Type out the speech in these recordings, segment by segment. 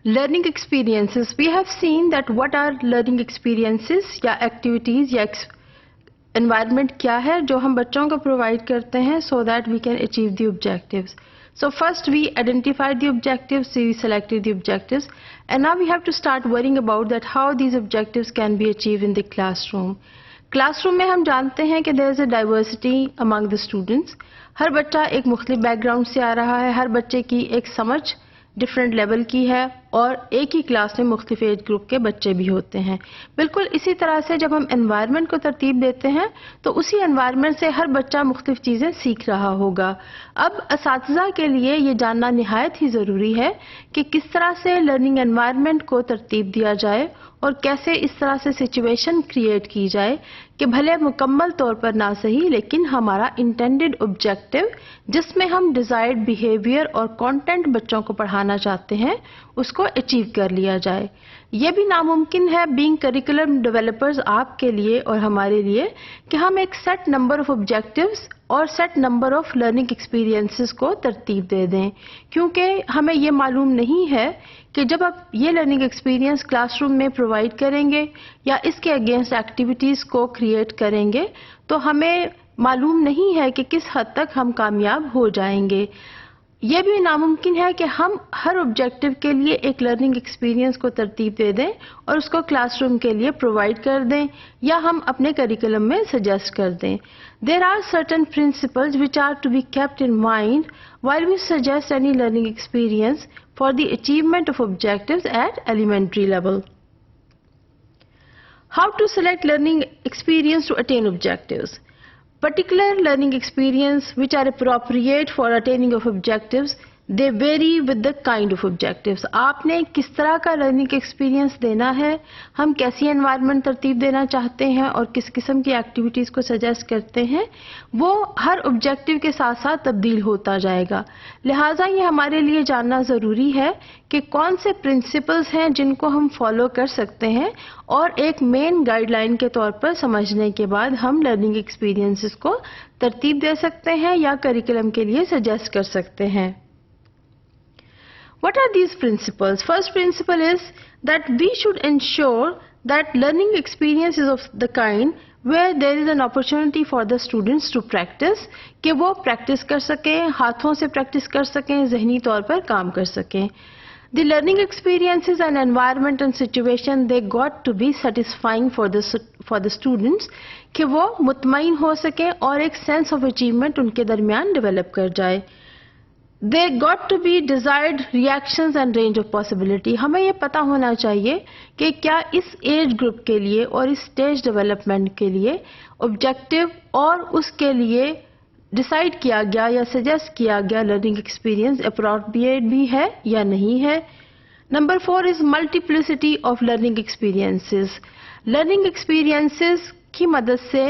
Learning experiences. We have seen that what are learning experiences या activities या environment क्या है जो हम बच्चों को provide करते हैं so that we can achieve the objectives. So first we identified the objectives, we selected the objectives, and now we have to start worrying about that how these objectives can be achieved in the classroom. Classroom में हम जानते हैं कि there is a diversity among the students. हर बच्चा एक मुख्तलिफ background से आ रहा है, हर बच्चे की एक समझ डिफरेंट लेवल की है और एक ही क्लास में मुख्तलिफ एज ग्रुप के बच्चे भी होते हैं. बिल्कुल इसी तरह से जब हम एनवायरनमेंट को तरतीब देते हैं तो उसी एनवायरनमेंट से हर बच्चा मुख्तलिफ चीज़ें सीख रहा होगा. अब असातिज़ा के लिए ये जानना निहायत ही ज़रूरी है कि किस तरह से लर्निंग एनवायरनमेंट को तरतीब दिया जाए और कैसे इस तरह से सिचुएशन क्रिएट की जाए कि भले मुकम्मल तौर पर ना सही लेकिन हमारा इंटेंडेड ऑब्जेक्टिव जिसमें हम डिजायर्ड बिहेवियर और कंटेंट बच्चों को पढ़ाना चाहते हैं उसको अचीव कर लिया जाए. ये भी नामुमकिन है बीइंग करिकुलम डेवलपर्स आपके लिए और हमारे लिए कि हम एक सेट नंबर ऑफ ऑब्जेक्टिव्स और set number of learning experiences को तरतीब दे दें, क्योंकि हमें ये मालूम नहीं है कि जब आप ये लर्निंग एक्सपीरियंस क्लासरूम में प्रोवाइड करेंगे या इसके अगेंस्ट एक्टिविटीज़ को क्रिएट करेंगे तो हमें मालूम नहीं है कि किस हद तक हम कामयाब हो जाएंगे. ये भी नामुमकिन है कि हम हर ऑब्जेक्टिव के लिए एक लर्निंग एक्सपीरियंस को तरतीब दे दें और उसको क्लासरूम के लिए प्रोवाइड कर दें या हम अपने करिकुलम में सजेस्ट कर दें. There are certain principles which are to be kept in mind while we suggest any learning experience for the achievement of objectives at elementary level. How to select learning experience to attain objectives? Particular learning experience which are appropriate for attaining of objectives, they vary with the kind of objectives. आपने किस तरह का learning experience देना है, हम कैसी environment तरतीब देना चाहते हैं और किस किस्म की एक्टिविटीज़ को सजेस्ट करते हैं, वो हर ऑब्जेक्टिव के साथ साथ तब्दील होता जाएगा. लिहाजा ये हमारे लिए जानना ज़रूरी है कि कौन से प्रिंसिपल्स हैं जिनको हम फॉलो कर सकते हैं और एक मेन गाइडलाइन के तौर पर समझने के बाद हम लर्निंग एक्सपीरियंसेस को तरतीब दे सकते हैं या करिकुलम के लिए सजेस्ट कर सकते हैं. What are these principles? First principle is that we should ensure that learning experience is of the kind where there is an opportunity for the students to practice, कि वो practice कर सकें, हाथों से practice कर सकें, ज़हनी तौर पर काम कर सकें. The learning experiences and environment and situation they got to be satisfying for the students, कि वो मुतमईन हो सकें और एक sense of achievement उनके दरमियान develop कर जाए. They got to be desired reactions and range of possibility. हमें ये पता होना चाहिए कि क्या इस एज ग्रुप के लिए और इस स्टेज डेवलपमेंट के लिए ऑब्जेक्टिव और उसके लिए डिसाइड किया गया या सजेस्ट किया गया लर्निंग एक्सपीरियंस अप्रोप्रिएट भी है या नहीं है. Number 4 is multiplicity of learning experiences. Learning experiences की मदद से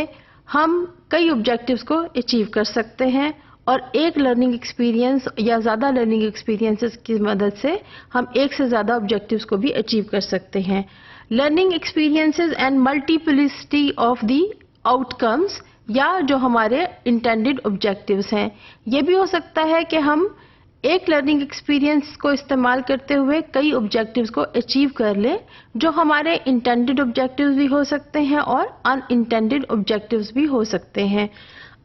हम कई ऑब्जेक्टिव्स को अचीव कर सकते हैं और एक लर्निंग एक्सपीरियंस या ज़्यादा लर्निंग एक्सपीरियंसेस की मदद से हम एक से ज़्यादा ऑब्जेक्टिव्स को भी अचीव कर सकते हैं. Learning experiences and multiplicity of the outcomes या जो हमारे इंटेंडेड ऑब्जेक्टिव्स हैं, ये भी हो सकता है कि हम एक लर्निंग एक्सपीरियंस को इस्तेमाल करते हुए कई ऑब्जेक्टिव्स को अचीव कर लें जो हमारे इंटेंडेड ऑब्जेक्टिव्स भी हो सकते हैं और अनइंटेंडेड ऑब्जेक्टिव्स भी हो सकते हैं.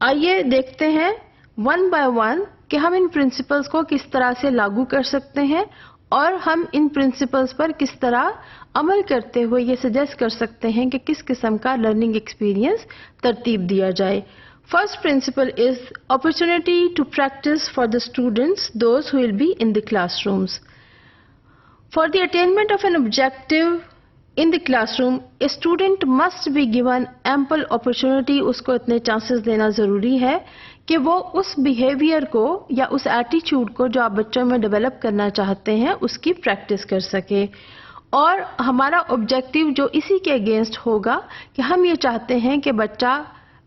आइए देखते हैं वन बाय वन कि हम इन प्रिंसिपल्स को किस तरह से लागू कर सकते हैं और हम इन प्रिंसिपल्स पर किस तरह अमल करते हुए ये सजेस्ट कर सकते हैं कि किस किस्म का लर्निंग एक्सपीरियंस तरतीब दिया जाए. First principle is opportunity to practice for the students those who will be in the classrooms. For the attainment of an objective in the classroom, a student must be given ample opportunity. उसको इतने chances देना ज़रूरी है कि वो उस behaviour को या उस एटीट्यूड को जो आप बच्चों में डेवलप करना चाहते हैं उसकी प्रैक्टिस कर सके. और हमारा ऑब्जेक्टिव जो इसी के अगेंस्ट होगा कि हम ये चाहते हैं कि बच्चा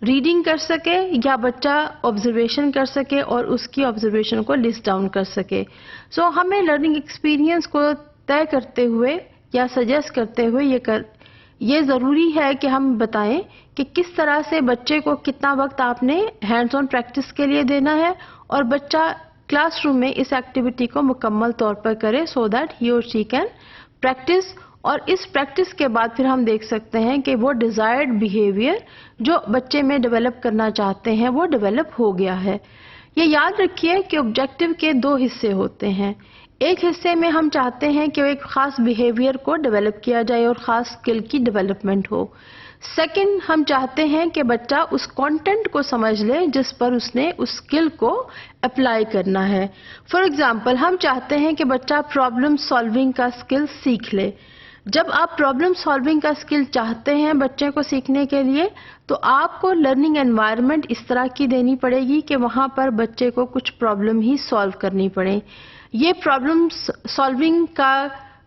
रीडिंग कर सके या बच्चा ऑब्जर्वेशन कर सके और उसकी ऑब्जर्वेशन को लिस्ट डाउन कर सके. सो हमें लर्निंग एक्सपीरियंस को तय करते हुए या सजेस्ट करते हुए ये ज़रूरी है कि हम बताएं कि किस तरह से बच्चे को कितना वक्त आपने हैंड्स ऑन प्रैक्टिस के लिए देना है और बच्चा क्लास रूम में इस एक्टिविटी को मुकम्मल तौर पर करे सो दैट ही और शी कैन प्रैक्टिस, और इस प्रैक्टिस के बाद फिर हम देख सकते हैं कि वो डिजायर्ड बिहेवियर जो बच्चे में डेवलप करना चाहते हैं वो डेवलप हो गया है। ये याद रखिए कि ऑब्जेक्टिव के दो हिस्से होते हैं। एक हिस्से में हम चाहते हैं कि एक खास बिहेवियर को डेवलप किया जाए और खास स्किल की डेवलपमेंट हो। सेकंड, हम चाहते हैं कि बच्चा उस कंटेंट को समझ ले जिस पर उसने उस स्किल को अप्लाई करना है। फॉर एग्जांपल, हम चाहते हैं कि बच्चा प्रॉब्लम सॉल्विंग का स्किल सीख ले। जब आप प्रॉब्लम सॉल्विंग का स्किल चाहते हैं बच्चे को सीखने के लिए, तो आपको लर्निंग एनवायरनमेंट इस तरह की देनी पड़ेगी कि वहां पर बच्चे को कुछ प्रॉब्लम ही सॉल्व करनी पड़े। ये प्रॉब्लम सॉल्विंग का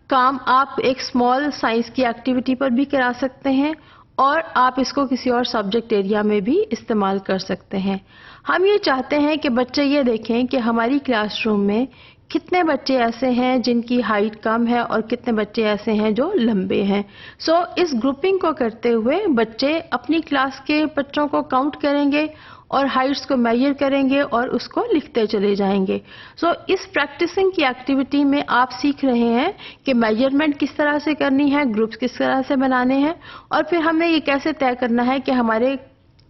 काम आप एक स्मॉल साइंस की एक्टिविटी पर भी करा सकते हैं और आप इसको किसी और सब्जेक्ट एरिया में भी इस्तेमाल कर सकते हैं। हम ये चाहते हैं कि बच्चे ये देखें कि हमारी क्लासरूम में कितने बच्चे ऐसे हैं जिनकी हाइट कम है और कितने बच्चे ऐसे हैं जो लंबे हैं। सो इस ग्रुपिंग को करते हुए बच्चे अपनी क्लास के बच्चों को काउंट करेंगे और हाइट्स को मेजर करेंगे और उसको लिखते चले जाएंगे। सो इस प्रैक्टिसिंग की एक्टिविटी में आप सीख रहे हैं कि मेजरमेंट किस तरह से करनी है, ग्रुप्स किस तरह से बनाने हैं, और फिर हमें ये कैसे तय करना है कि हमारे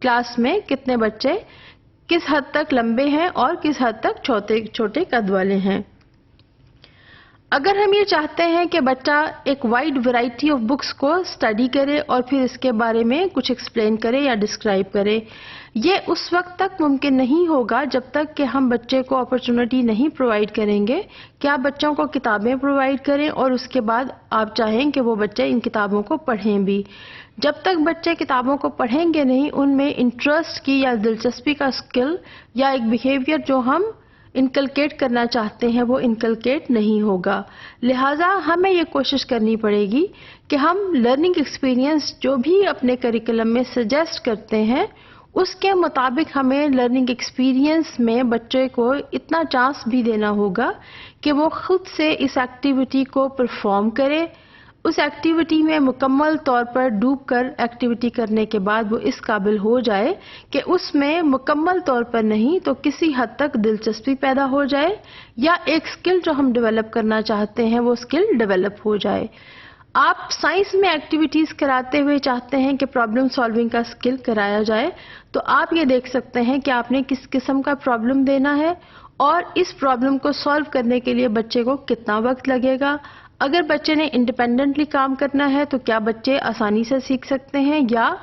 क्लास में कितने बच्चे किस हद तक लंबे हैं और किस हद तक छोटे छोटे कद वाले हैं। अगर हम ये चाहते हैं कि बच्चा एक वाइड वैरायटी ऑफ बुक्स को स्टडी करे और फिर इसके बारे में कुछ एक्सप्लेन करे या डिस्क्राइब करे, ये उस वक्त तक मुमकिन नहीं होगा जब तक कि हम बच्चे को अपॉर्चुनिटी नहीं प्रोवाइड करेंगे कि आप बच्चों को किताबें प्रोवाइड करें और उसके बाद आप चाहें कि वो बच्चे इन किताबों को पढ़ें भी। जब तक बच्चे किताबों को पढ़ेंगे नहीं, उनमें इंटरेस्ट की या दिलचस्पी का स्किल या एक बिहेवियर जो हम इनकलकेट करना चाहते हैं वो इनकलकेट नहीं होगा। लिहाजा हमें ये कोशिश करनी पड़ेगी कि हम लर्निंग एक्सपीरियंस जो भी अपने करिकुलम में सजेस्ट करते हैं उसके मुताबिक हमें लर्निंग एक्सपीरियंस में बच्चे को इतना चांस भी देना होगा कि वो खुद से इस एक्टिविटी को परफॉर्म करे। उस एक्टिविटी में मुकम्मल तौर पर डूब कर एक्टिविटी करने के बाद वो इस काबिल हो जाए कि उसमें मुकम्मल तौर पर नहीं तो किसी हद तक दिलचस्पी पैदा हो जाए या एक स्किल जो हम डेवलप करना चाहते हैं वो स्किल डेवलप हो जाए। आप साइंस में एक्टिविटीज कराते हुए चाहते हैं कि प्रॉब्लम सॉल्विंग का स्किल कराया जाए, तो आप ये देख सकते हैं कि आपने किस किस्म का प्रॉब्लम देना है और इस प्रॉब्लम को सॉल्व करने के लिए बच्चे को कितना वक्त लगेगा। अगर बच्चे ने इंडिपेंडेंटली काम करना है तो क्या बच्चे आसानी से सीख सकते हैं, या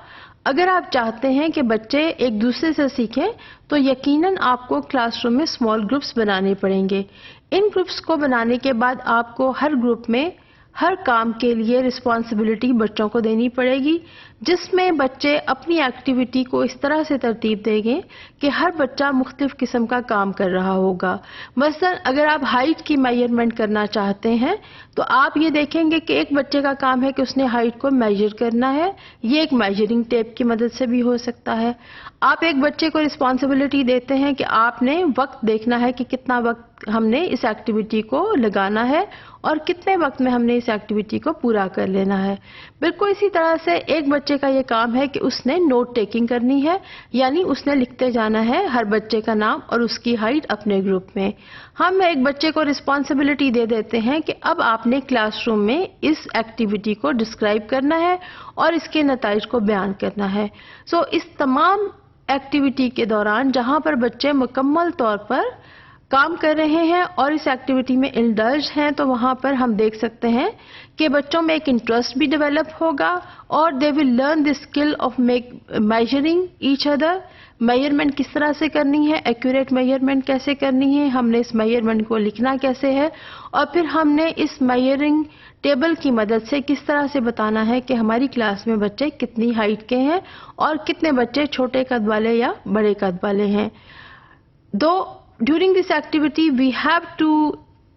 अगर आप चाहते हैं कि बच्चे एक दूसरे से सीखें तो यकीनन आपको क्लासरूम में स्मॉल ग्रुप्स बनाने पड़ेंगे। इन ग्रुप्स को बनाने के बाद आपको हर ग्रुप में हर काम के लिए रिस्पॉन्सिबिलिटी बच्चों को देनी पड़ेगी, जिसमें बच्चे अपनी एक्टिविटी को इस तरह से तरतीब देंगे कि हर बच्चा मुख्तलिफ किस्म का काम कर रहा होगा। मसलन अगर आप हाइट की मेजरमेंट करना चाहते हैं तो आप ये देखेंगे कि एक बच्चे का काम है कि उसने हाइट को मेजर करना है। ये एक मेजरिंग टेप की मदद से भी हो सकता है। आप एक बच्चे को रिस्पॉन्सिबिलिटी देते हैं कि आपने वक्त देखना है कि कितना वक्त हमने इस एक्टिविटी को लगाना है और कितने वक्त में हमने इस एक्टिविटी को पूरा कर लेना है। बिल्कुल इसी तरह से एक बच्चे का ये काम है कि उसने नोट टेकिंग करनी है, यानी उसने लिखते जाना है हर बच्चे का नाम और उसकी हाइट अपने ग्रुप में। हम एक बच्चे को रिस्पॉन्सिबिलिटी दे देते हैं कि अब आपने क्लासरूम में इस एक्टिविटी को डिस्क्राइब करना है और इसके नताइज को बयान करना है। सो इस तमाम एक्टिविटी के दौरान जहां पर बच्चे मुकम्मल तौर पर काम कर रहे हैं और इस एक्टिविटी में इंडल्ज हैं, तो वहां पर हम देख सकते हैं कि बच्चों में एक इंटरेस्ट भी डेवलप होगा और they will learn the skill of measuring each other. Measurement किस तरह से करनी है, एक्यूरेट मेजरमेंट कैसे करनी है, हमने इस मेजरमेंट को लिखना कैसे है, और फिर हमने इस मेजरिंग टेबल की मदद से किस तरह से बताना है कि हमारी क्लास में बच्चे कितनी हाइट के हैं और कितने बच्चे छोटे कद वाले या बड़े कद वाले हैं। During this activity we have to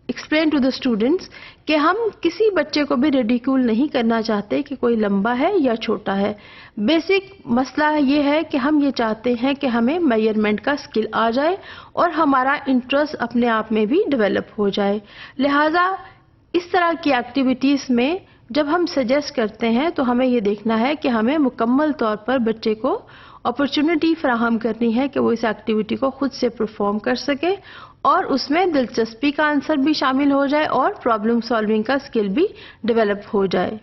explain to the students कि हम किसी बच्चे को भी रिडिक्यूल नहीं करना चाहते कि कोई लंबा है या छोटा है। बेसिक मसला ये है कि हम ये चाहते हैं कि हमें मेजरमेंट का स्किल आ जाए और हमारा इंटरेस्ट अपने आप में भी डेवलप हो जाए। लिहाजा इस तरह की एक्टिविटीज में जब हम सजेस्ट करते हैं तो हमें ये देखना है कि हमें मुकम्मल तौर पर बच्चे को اپرچونٹی فراہم کرنی ہے کہ وہ اس ایکٹیویٹی کو خود سے پرفارم کر سکے اور اس میں دلچسپی کا عنصر بھی شامل ہو جائے اور پرابلم سالونگ کا اسکل بھی ڈیولپ ہو جائے.